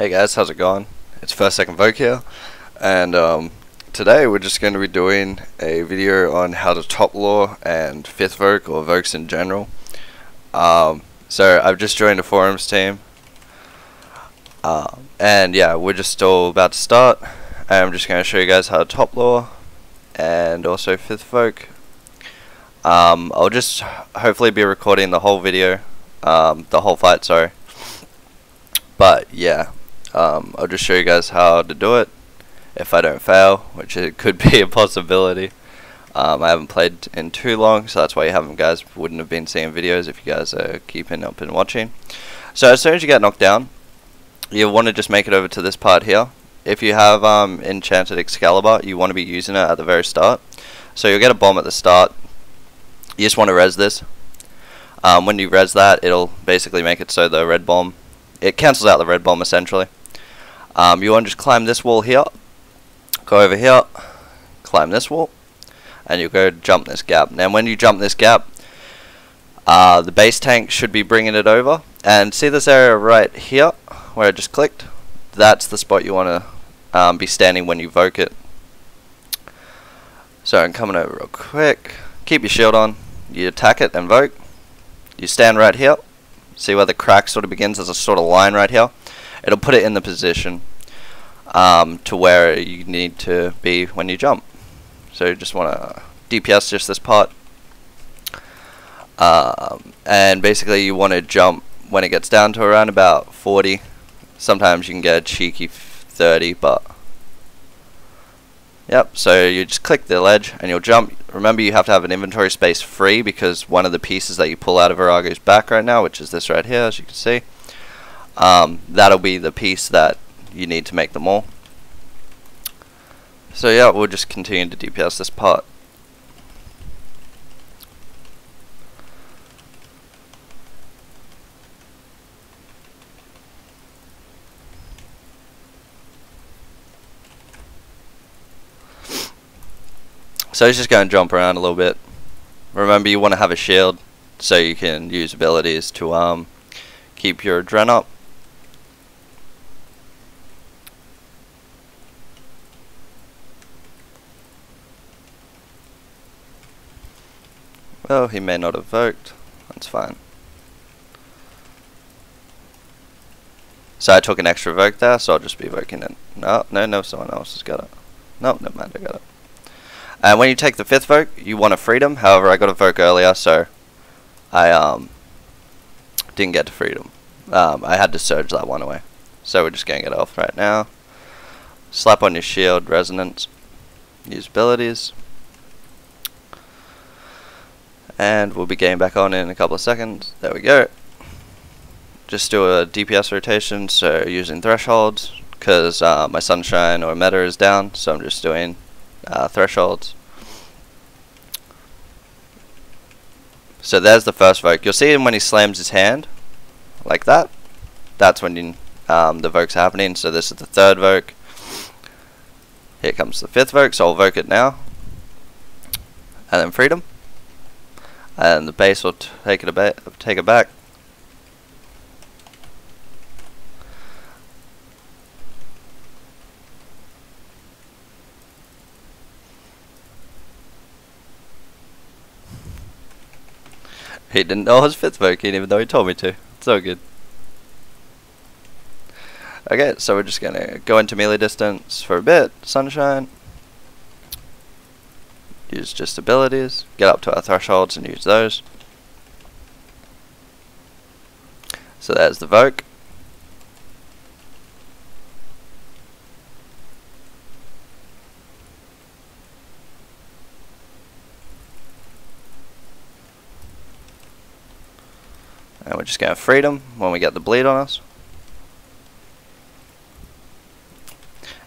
Hey guys, how's it going? It's First Second Voke here, and today we're just going to be doing a video on how to top lore and 5th Voke, or Vokes in general. So I've just joined a forums team, and yeah, we're just all about to start. I'm just going to show you guys how to top lore and also 5th Voke. I'll just hopefully be recording the whole video, the whole fight, sorry. But yeah, I'll just show you guys how to do it if I don't fail, which it could be a possibility. I haven't played in too long, so that's why you guys wouldn't have been seeing videos if you guys are keeping up and watching. So as soon as you get knocked down, you want to just make it over to this part here. If you have enchanted Excalibur, you want to be using it at the very start. So you'll get a bomb at the start. You just want to res this. When you res that, it'll basically make it so the red bomb, it cancels out the red bomb essentially. You want to just climb this wall here, go over here, climb this wall, and you'll go jump this gap. Now when you jump this gap, the base tank should be bringing it over, and see this area right here where I just clicked? That's the spot you want to be standing when you Voke it. So I'm coming over real quick, keep your shield on, you attack it and Voke, you stand right here, see where the crack sort of begins, there's a sort of line right here. It'll put it in the position to where you need to be when you jump. So you just want to DPS just this part. And basically you want to jump when it gets down to around about 40. Sometimes you can get a cheeky 30, but yep, so you just click the ledge and you'll jump. Remember, you have to have an inventory space free because one of the pieces that you pull out of Vorago's back right now, which is this right here, as you can see, that'll be the piece that you need to make them all. So yeah, we'll just continue to DPS this part. So he's just going to jump around a little bit. Remember, you want to have a shield so you can use abilities to keep your adren up. Well, he may not have Voked. That's fine. So I took an extra Voke there, so I'll just be Voking it. No, someone else has got it. No, never mind, I got it. And when you take the 5th Voke, you want a freedom. However, I got a Voke earlier, so I didn't get to freedom. I had to surge that one away. So we're just going to get off right now. Slap on your shield, resonance, use abilities. And we'll be getting back on in a couple of seconds. There we go. Just do a DPS rotation, so using thresholds, because my sunshine or meta is down, so I'm just doing thresholds. So there's the first Voke. You'll see him when he slams his hand, like that. That's when the Vokes are happening. So this is the 3rd Voke. Here comes the 5th Voke, so I'll Voke it now. And then freedom. And the base will take it back. He didn't know I was 5th Voking, even though he told me to. So good. Okay, so we're just gonna go into melee distance for a bit. Sunshine. Use just abilities. Get up to our thresholds and use those. So there's the Voke. And we're just going to freedom when we get the bleed on us.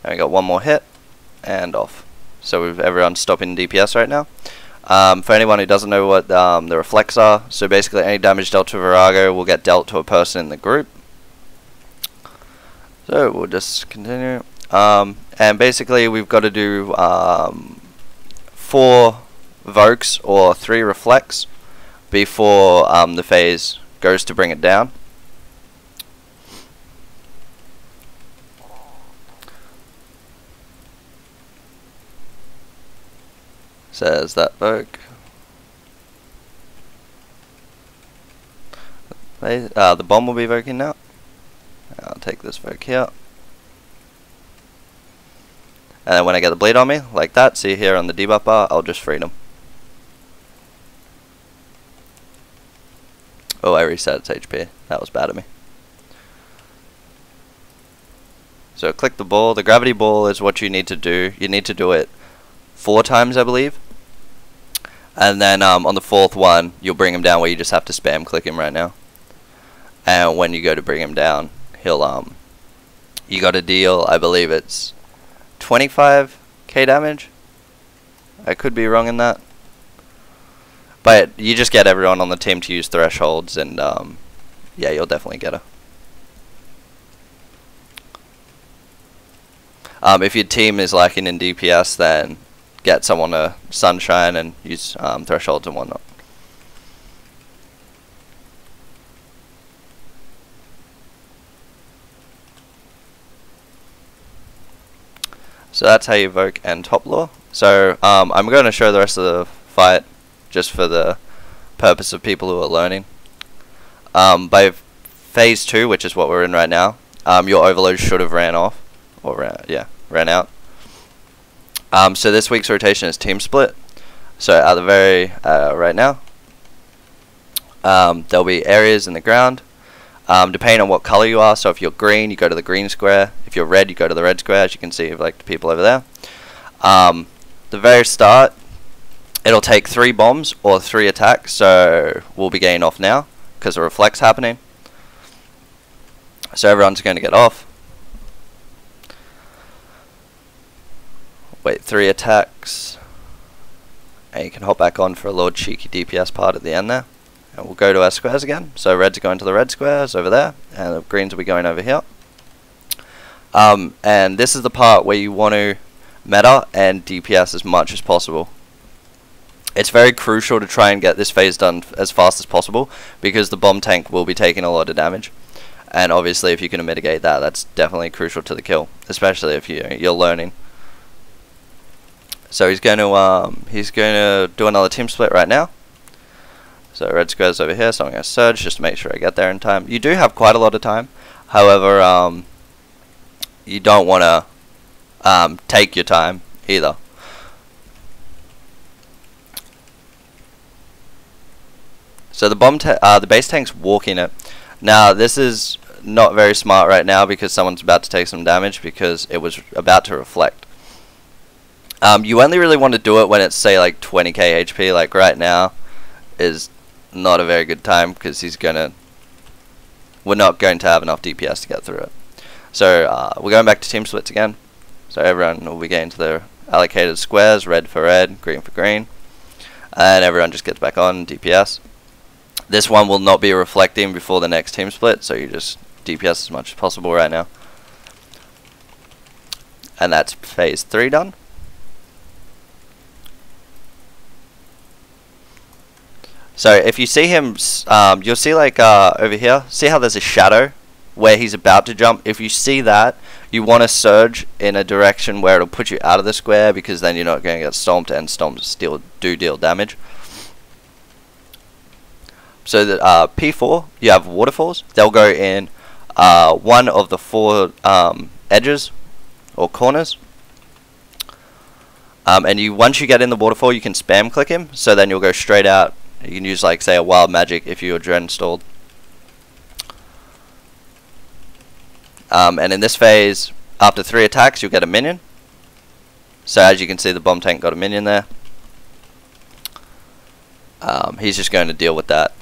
And we got one more hit and off. So everyone's stopping DPS right now. For anyone who doesn't know what the reflects are, so basically any damage dealt to Vorago will get dealt to a person in the group. So we'll just continue. And basically we've got to do 4 Vokes or 3 reflects before the phase goes to bring it down. So there's that Voke. The bomb will be Voking now. I'll take this Voke here. And then when I get the bleed on me, like that, see here on the debuff bar, I'll just freedom. Oh, I reset its HP. That was bad of me. So click the ball. The gravity ball is what you need to do. You need to do it 4 times, I believe. And then on the 4th one, you'll bring him down where you just have to spam click him right now. And when you go to bring him down, he'll you got to deal, I believe it's 25k damage. I could be wrong in that. But you just get everyone on the team to use thresholds, and yeah, you'll definitely get her. If your team is lacking in DPS, then get someone to sunshine and use thresholds and whatnot. So that's how you Voke and top lore. So I'm going to show the rest of the fight just for the purpose of people who are learning. By phase 2, which is what we're in right now, your overload should have ran off, or ran out. So this week's rotation is team split. So at the very right now, there'll be areas in the ground. Depending on what color you are, so if you're green, you go to the green square. If you're red, you go to the red square, as you can see, like the people over there. The very start, it'll take 3 bombs or 3 attacks, so we'll be getting off now because the reflect's happening. So everyone's going to get off. Wait, 3 attacks, and you can hop back on for a little cheeky DPS part at the end there. And we'll go to our squares again. So red's going to the red squares over there, and the greens will be going over here. And this is the part where you want to meta and DPS as much as possible. It's very crucial to try and get this phase done as fast as possible, because the bomb tank will be taking a lot of damage. And obviously if you can mitigate that, that's definitely crucial to the kill, especially if you're learning. So he's going to do another team split right now. So red square's over here, so I'm going to surge just to make sure I get there in time. You do have quite a lot of time. However, you don't want to take your time either. So the base tank's walking it. Now this is not very smart right now because someone's about to take some damage because it was about to reflect. You only really want to do it when it's, say, like 20k HP, like right now is not a very good time because we're not going to have enough DPS to get through it. So we're going back to team splits again. So everyone will be getting to their allocated squares, red for red, green for green, and everyone just gets back on DPS. This one will not be reflecting before the next team split, so you just DPS as much as possible right now. And that's phase 3 done. So if you see him, you'll see like over here, see how there's a shadow where he's about to jump? If you see that, you want to surge in a direction where it'll put you out of the square, because then you're not going to get stomped, and stomps still do deal damage. So that P4, you have waterfalls. They'll go in one of the 4 edges or corners. And once you get in the waterfall, you can spam click him, so then you'll go straight out. You can use, like, say, a wild magic if you're Dren stalled. And in this phase, after 3 attacks, you'll get a minion. So as you can see, the bomb tank got a minion there. He's just going to deal with that.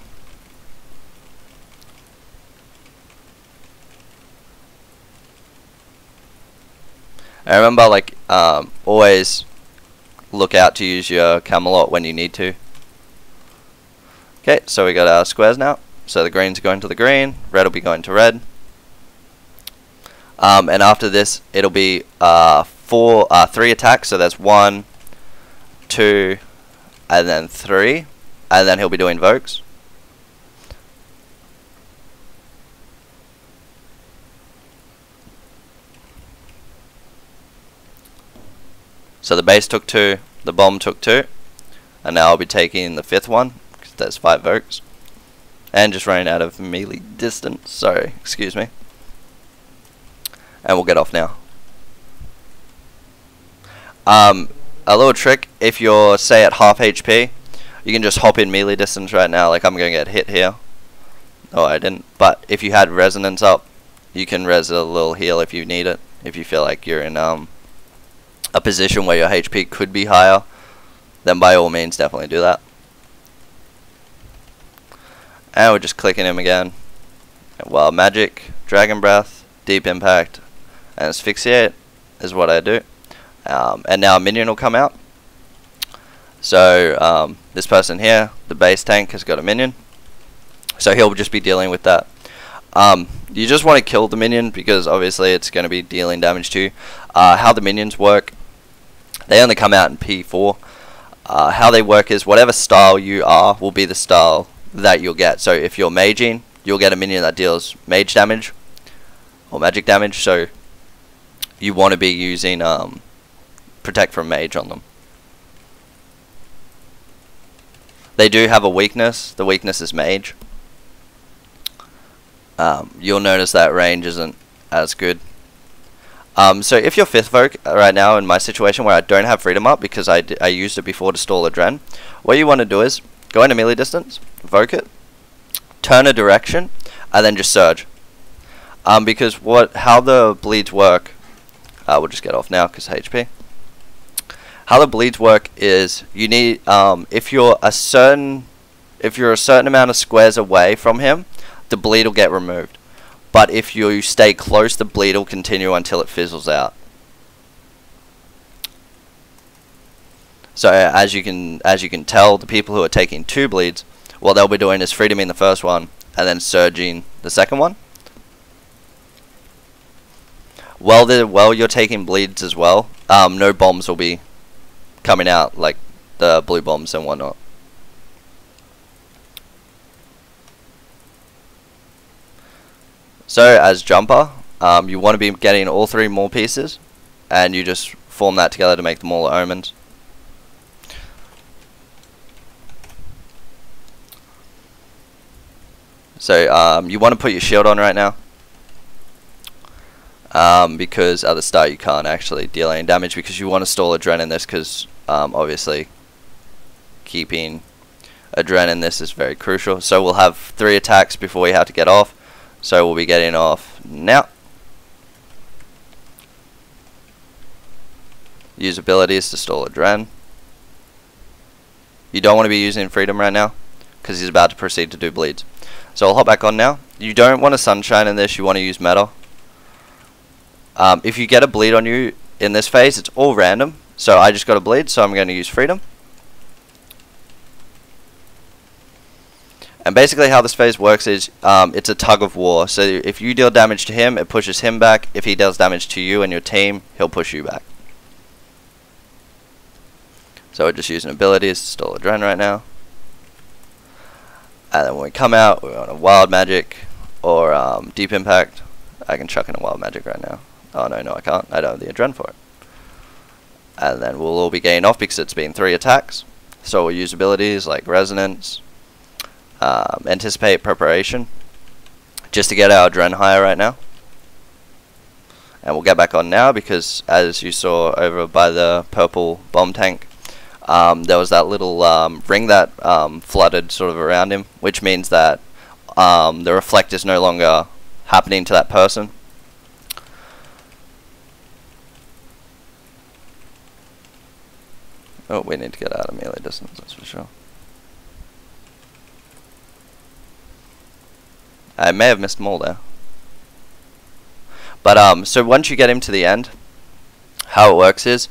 And remember, like, always look out to use your Camelot when you need to. Okay, so we got our squares now. So the green's going to the green, red will be going to red. And after this, it'll be 3 attacks. So there's 1, 2, and then 3. And then he'll be doing Vokes. So the base took 2, the bomb took 2. and now I'll be taking the 5th one, because there's 5 Vokes. And just running out of melee distance, sorry, excuse me. And we'll get off now. A little trick, if you're, say, at half HP, you can just hop in melee distance right now, like I'm going to get hit here. Oh, I didn't. But if you had resonance up, you can res a little heal if you need it. If you feel like you're in a position where your HP could be higher, then by all means definitely do that. And we're just clicking him again. Wild Magic, Dragon Breath, Deep Impact, and Asphyxiate is what I do. And now a minion will come out. So this person here, the base tank, has got a minion. So he'll just be dealing with that. You just want to kill the minion because obviously it's going to be dealing damage to you. How the minions work, they only come out in P4. How they work is whatever style you are will be the style that you'll get. So if you're maging, you'll get a minion that deals mage damage or magic damage. So you want to be using Protect from Mage on them. They do have a weakness. The weakness is Mage. You'll notice that range isn't as good. So if you're 5th Voke right now in my situation where I don't have freedom up because I used it before to stall a Dren, what you want to do is go into melee distance, Voke it, turn a direction, and then just surge. Because how the bleeds work, we'll just get off now because HP. How the bleeds work is you need if you're a certain amount of squares away from him, the bleed will get removed. But if you stay close, the bleed will continue until it fizzles out. So as you can tell, the people who are taking 2 bleeds, what they'll be doing is freedoming the first one and then surging the second one. While you're taking bleeds as well, no bombs will be coming out like the blue bombs and whatnot. So as jumper, you want to be getting all 3 more pieces, and you just form that together to make them all omens. So you want to put your shield on right now, because at the start you can't actually deal any damage because you want to stall a Dren in this because obviously keeping a Dren in this is very crucial. So we'll have 3 attacks before we have to get off. So we'll be getting off now. Use abilities to stall a Dren. You don't want to be using freedom right now because he's about to proceed to do bleeds. So I'll hop back on now. You don't want a sunshine in this, you want to use meta. If you get a bleed on you in this phase, it's all random. So I just got a bleed, so I'm going to use freedom. And basically how this phase works is it's a tug of war. So if you deal damage to him, it pushes him back. If he deals damage to you and your team, he'll push you back. So we're just using abilities to stall a Dren right now. And then when we come out, we're on a Wild Magic or Deep Impact. I can chuck in a Wild Magic right now. Oh no, I can't. I don't have the Adren for it. And then we'll all be getting off because it's been 3 attacks. So we'll use abilities like Resonance, Anticipate, Preparation, just to get our Adren higher right now. And we'll get back on now because as you saw over by the purple bomb tank, there was that little ring that flooded sort of around him, which means that the reflect is no longer happening to that person. Oh, we need to get out of melee distance, that's for sure. I may have missed them all there. But, so once you get him to the end, how it works is,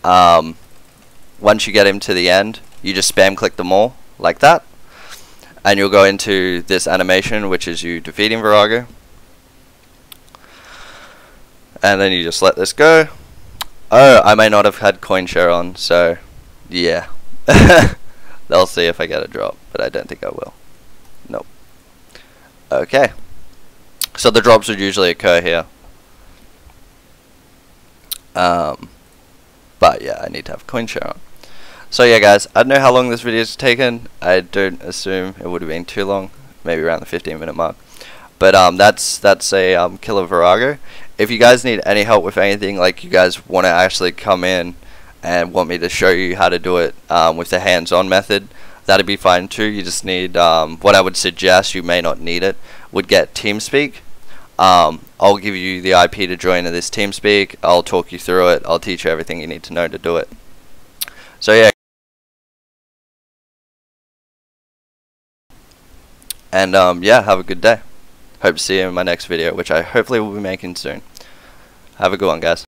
once you get him to the end, you just spam click them all, like that. And you'll go into this animation, which is you defeating Vorago. And then you just let this go. Oh, I may not have had coin share on, so yeah. They'll see if I get a drop, but I don't think I will. Nope. Okay. So the drops would usually occur here. But yeah, I need to have coin share on. So yeah guys, I don't know how long this video's taken. I don't assume it would have been too long, maybe around the 15-minute mark. But that's a killer Vorago. If you guys need any help with anything, like you guys want to actually come in and want me to show you how to do it with the hands-on method, that'd be fine too. You just need what I would suggest, you may not need it, would get TeamSpeak. I'll give you the IP to join to this TeamSpeak. I'll talk you through it. I'll teach you everything you need to know to do it. So yeah. And yeah, have a good day. Hope to see you in my next video, which I hopefully will be making soon. Have a good one, guys.